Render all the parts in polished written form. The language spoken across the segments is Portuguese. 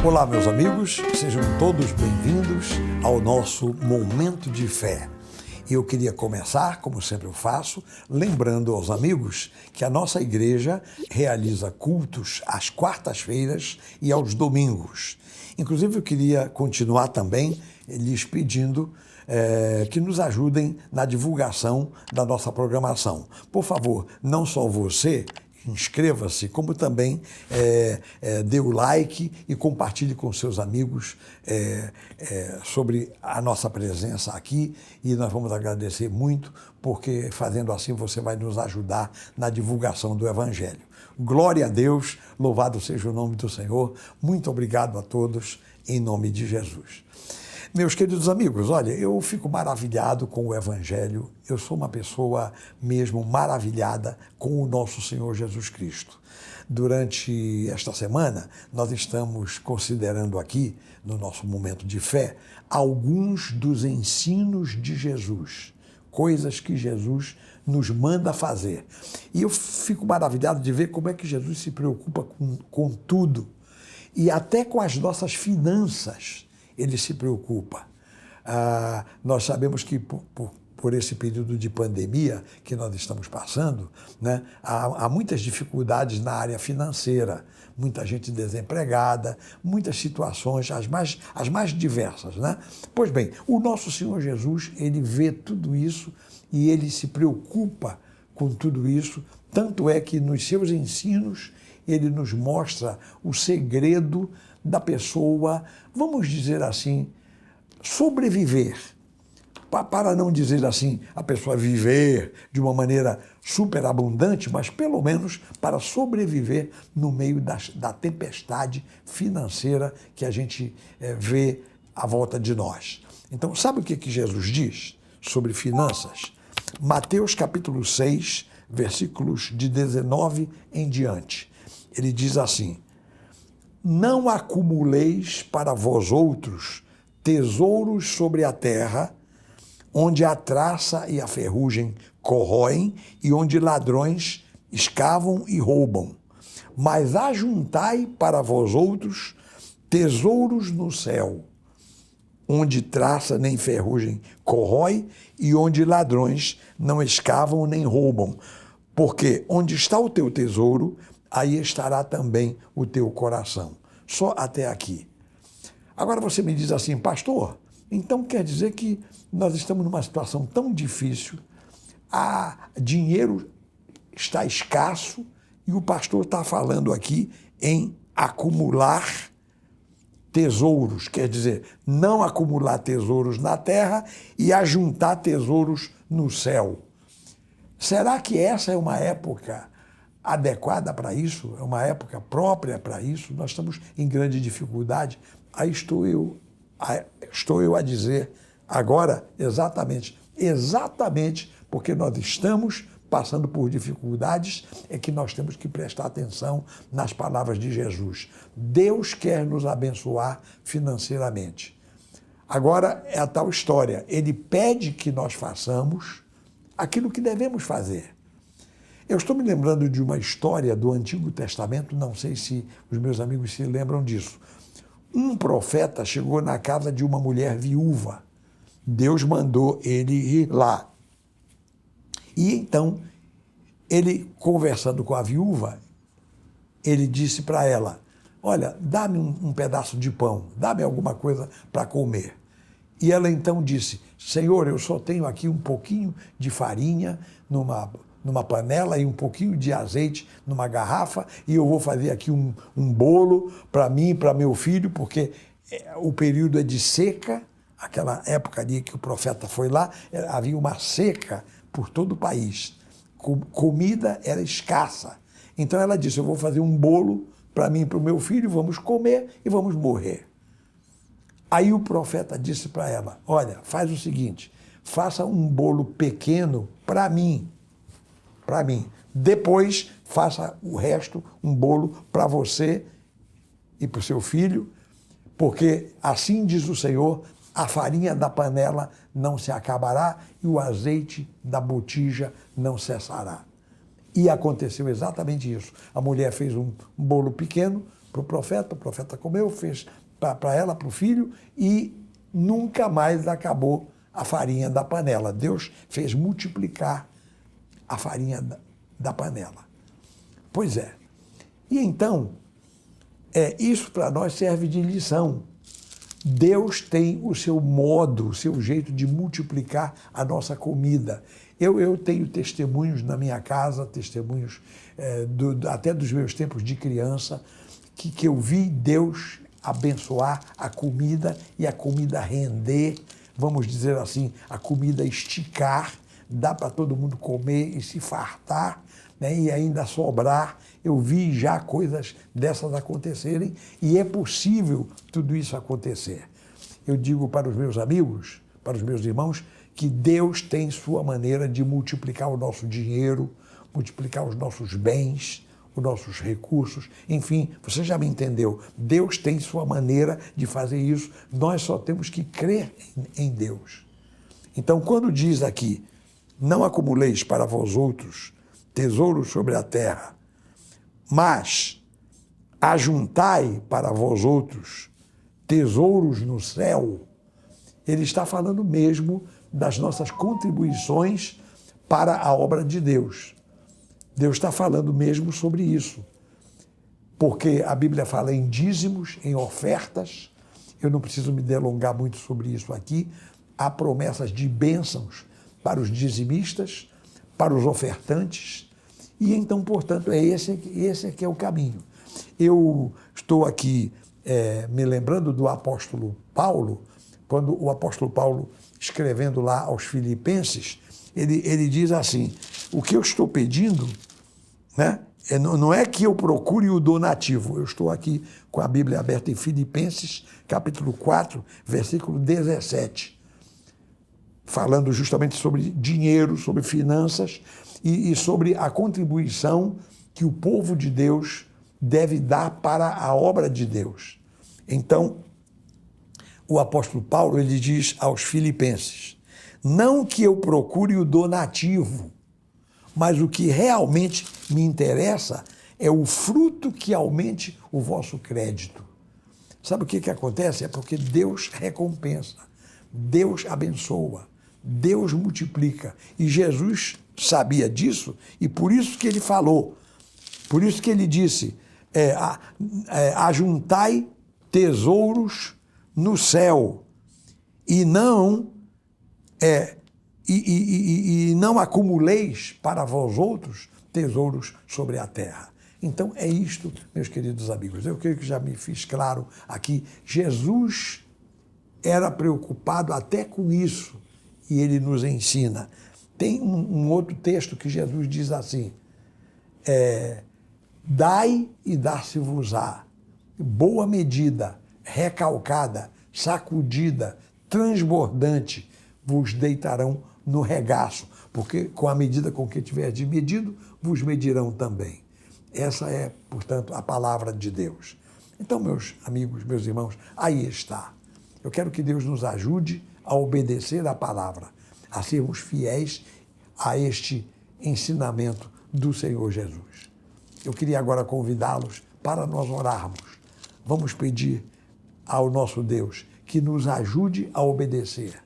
Olá, meus amigos, sejam todos bem-vindos ao nosso Momento de Fé. Eu queria começar, como sempre eu faço, lembrando aos amigos que a nossa igreja realiza cultos às quartas-feiras e aos domingos. Inclusive, eu queria continuar também lhes pedindo que nos ajudem na divulgação da nossa programação. Por favor, não só você, inscreva-se, como também dê o like e compartilhe com seus amigos sobre a nossa presença aqui, e nós vamos agradecer muito, porque fazendo assim você vai nos ajudar na divulgação do Evangelho. Glória a Deus, louvado seja o nome do Senhor, muito obrigado a todos, em nome de Jesus. Meus queridos amigos, olha, eu fico maravilhado com o Evangelho, eu sou uma pessoa mesmo maravilhada com o nosso Senhor Jesus Cristo. Durante esta semana, nós estamos considerando aqui, no nosso momento de fé, alguns dos ensinos de Jesus, coisas que Jesus nos manda fazer. E eu fico maravilhado de ver como é que Jesus se preocupa com tudo, e até com as nossas finanças. Ele se preocupa. Nós sabemos que por esse período de pandemia que nós estamos passando, né, há muitas dificuldades na área financeira, muita gente desempregada, muitas situações, as mais diversas, né? Pois bem, o nosso Senhor Jesus, ele vê tudo isso e ele se preocupa com tudo isso, tanto é que nos seus ensinos ele nos mostra o segredo da pessoa, vamos dizer assim, sobreviver. Para não dizer assim, a pessoa viver de uma maneira superabundante, mas pelo menos para sobreviver no meio da tempestade financeira que a gente vê à volta de nós. Então, sabe o que Jesus diz sobre finanças? Mateus capítulo 6, versículos de 19 em diante. Ele diz assim: não acumuleis para vós outros tesouros sobre a terra, onde a traça e a ferrugem corroem e onde ladrões escavam e roubam. Mas ajuntai para vós outros tesouros no céu, onde traça nem ferrugem corrói e onde ladrões não escavam nem roubam. Porque onde está o teu tesouro, aí estará também o teu coração. Só até aqui. Agora você me diz assim, pastor, então quer dizer que nós estamos numa situação tão difícil, dinheiro está escasso e o pastor está falando aqui em acumular tesouros, quer dizer, não acumular tesouros na terra e ajuntar tesouros no céu. Será que essa é uma época adequada para isso? É uma época própria para isso? Nós estamos em grande dificuldade. Aí estou eu a dizer agora exatamente porque nós estamos passando por dificuldades, é que nós temos que prestar atenção nas palavras de Jesus. Deus quer nos abençoar financeiramente. Agora é a tal história, ele pede que nós façamos aquilo que devemos fazer. Eu estou me lembrando de uma história do Antigo Testamento, não sei se os meus amigos se lembram disso. Um profeta chegou na casa de uma mulher viúva. Deus mandou ele ir lá. E então, ele, conversando com a viúva, ele disse para ela, olha, dá-me um pedaço de pão, dá-me alguma coisa para comer. E ela então disse, Senhor, eu só tenho aqui um pouquinho de farinha numa panela e um pouquinho de azeite numa garrafa, e eu vou fazer aqui um bolo para mim e para meu filho, porque o período é de seca, aquela época ali que o profeta foi lá, havia uma seca por todo o país. Comida era escassa. Então ela disse, eu vou fazer um bolo para mim e para o meu filho, vamos comer e vamos morrer. Aí o profeta disse para ela, olha, faz o seguinte, faça um bolo pequeno para mim. Depois, faça o resto, um bolo para você e para o seu filho, porque assim diz o Senhor, a farinha da panela não se acabará e o azeite da botija não cessará. E aconteceu exatamente isso. A mulher fez um bolo pequeno para o profeta comeu, fez para ela, para o filho, e nunca mais acabou a farinha da panela. Deus fez multiplicar a farinha da panela. Pois é. E então, isso para nós serve de lição. Deus tem o seu modo, o seu jeito de multiplicar a nossa comida. Eu tenho testemunhos na minha casa, testemunhos até dos meus tempos de criança, que eu vi Deus abençoar a comida e a comida render, vamos dizer assim, a comida esticar, dá para todo mundo comer e se fartar, né, e ainda sobrar. Eu vi já coisas dessas acontecerem e é possível tudo isso acontecer. Eu digo para os meus amigos, para os meus irmãos, que Deus tem sua maneira de multiplicar o nosso dinheiro, multiplicar os nossos bens, os nossos recursos, enfim, você já me entendeu. Deus tem sua maneira de fazer isso, nós só temos que crer em Deus. Então, quando diz aqui, não acumuleis para vós outros tesouros sobre a terra, mas ajuntai para vós outros tesouros no céu, ele está falando mesmo das nossas contribuições para a obra de Deus. Deus está falando mesmo sobre isso, porque a Bíblia fala em dízimos, em ofertas. Eu não preciso me delongar muito sobre isso aqui. Há promessas de bênçãos para os dizimistas, para os ofertantes, e então, portanto, esse que é o caminho. Eu estou aqui me lembrando do apóstolo Paulo, quando o apóstolo Paulo, escrevendo lá aos Filipenses, ele diz assim, o que eu estou pedindo, né, não é que eu procure o donativo, eu estou aqui com a Bíblia aberta em Filipenses, capítulo 4, versículo 17, falando justamente sobre dinheiro, sobre finanças e sobre a contribuição que o povo de Deus deve dar para a obra de Deus. Então, o apóstolo Paulo, ele diz aos Filipenses, não que eu procure o donativo, mas o que realmente me interessa é o fruto que aumente o vosso crédito. Sabe o que acontece? É porque Deus recompensa, Deus abençoa, Deus multiplica. E Jesus sabia disso e por isso que ele falou, por isso que ele disse, ajuntai tesouros no céu e não não acumuleis para vós outros tesouros sobre a terra. Então é isto, meus queridos amigos. Eu creio que já me fiz claro aqui. Jesus era preocupado até com isso e ele nos ensina. Tem um outro texto que Jesus diz assim, dai e dar-se-vos-á, boa medida, recalcada, sacudida, transbordante, vos deitarão no regaço, porque com a medida com que tiverdes medido, vos medirão também. Essa é, portanto, a palavra de Deus. Então, meus amigos, meus irmãos, aí está. Eu quero que Deus nos ajude a obedecer a palavra, a sermos fiéis a este ensinamento do Senhor Jesus. Eu queria agora convidá-los para nós orarmos. Vamos pedir ao nosso Deus que nos ajude a obedecer.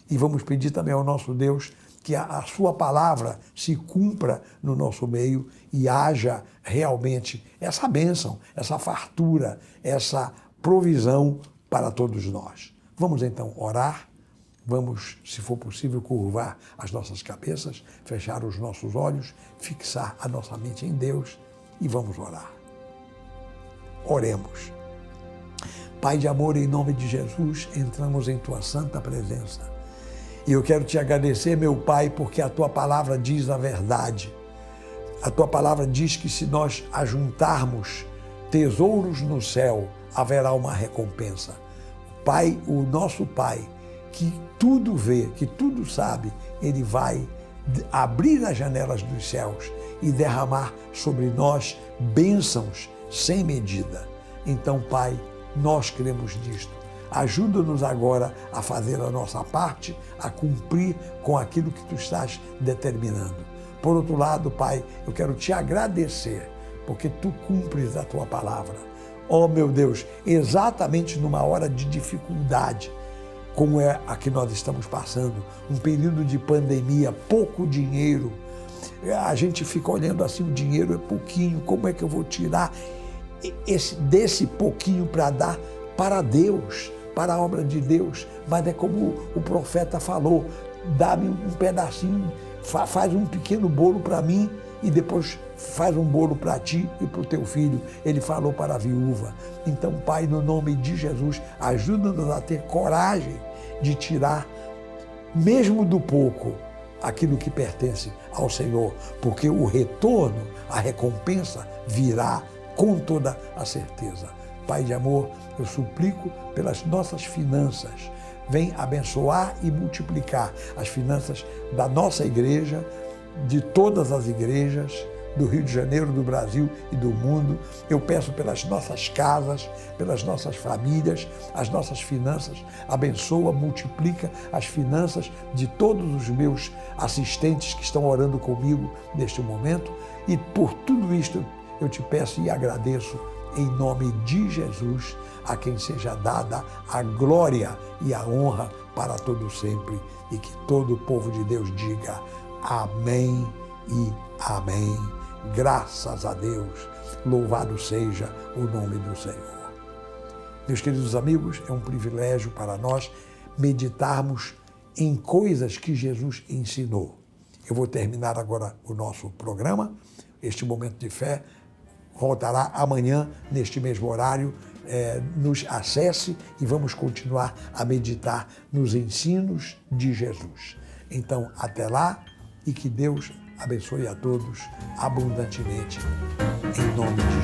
E vamos pedir também ao nosso Deus que a sua palavra se cumpra no nosso meio e haja realmente essa bênção, essa fartura, essa provisão para todos nós. Vamos então orar, vamos, se for possível, curvar as nossas cabeças, fechar os nossos olhos, fixar a nossa mente em Deus e vamos orar. Oremos. Pai de amor, em nome de Jesus, entramos em Tua santa presença. E eu quero Te agradecer, meu Pai, porque a Tua palavra diz a verdade. A Tua palavra diz que se nós ajuntarmos tesouros no céu, haverá uma recompensa. Pai, o nosso Pai, que tudo vê, que tudo sabe, Ele vai abrir as janelas dos céus e derramar sobre nós bênçãos sem medida. Então, Pai, nós cremos nisto. Ajuda-nos agora a fazer a nossa parte, a cumprir com aquilo que Tu estás determinando. Por outro lado, Pai, eu quero te agradecer, porque tu cumpres a tua palavra. Oh, meu Deus, exatamente numa hora de dificuldade, como é a que nós estamos passando, um período de pandemia, pouco dinheiro, a gente fica olhando assim, o dinheiro é pouquinho, como é que eu vou tirar desse pouquinho para dar para Deus, para a obra de Deus? Mas é como o profeta falou, dá-me um pedacinho, faz um pequeno bolo para mim e depois faz um bolo para ti e para o teu filho. Ele falou para a viúva. Então, Pai, no nome de Jesus, ajuda-nos a ter coragem de tirar, mesmo do pouco, aquilo que pertence ao Senhor, porque o retorno, a recompensa virá com toda a certeza. Pai de amor, eu suplico pelas nossas finanças, vem abençoar e multiplicar as finanças da nossa igreja, de todas as igrejas do Rio de Janeiro, do Brasil e do mundo. Eu peço pelas nossas casas, pelas nossas famílias, as nossas finanças. Abençoa, multiplica as finanças de todos os meus assistentes que estão orando comigo neste momento. E por tudo isto eu te peço e agradeço em nome de Jesus, a quem seja dada a glória e a honra para todo sempre. E que todo o povo de Deus diga amém e amém. Graças a Deus, louvado seja o nome do Senhor. Meus queridos amigos, é um privilégio para nós meditarmos em coisas que Jesus ensinou. Eu vou terminar agora o nosso programa, este momento de fé. Voltará amanhã, neste mesmo horário. Nos acesse e vamos continuar a meditar nos ensinos de Jesus. Então, até lá e que Deus abençoe a todos abundantemente, em nome de Jesus.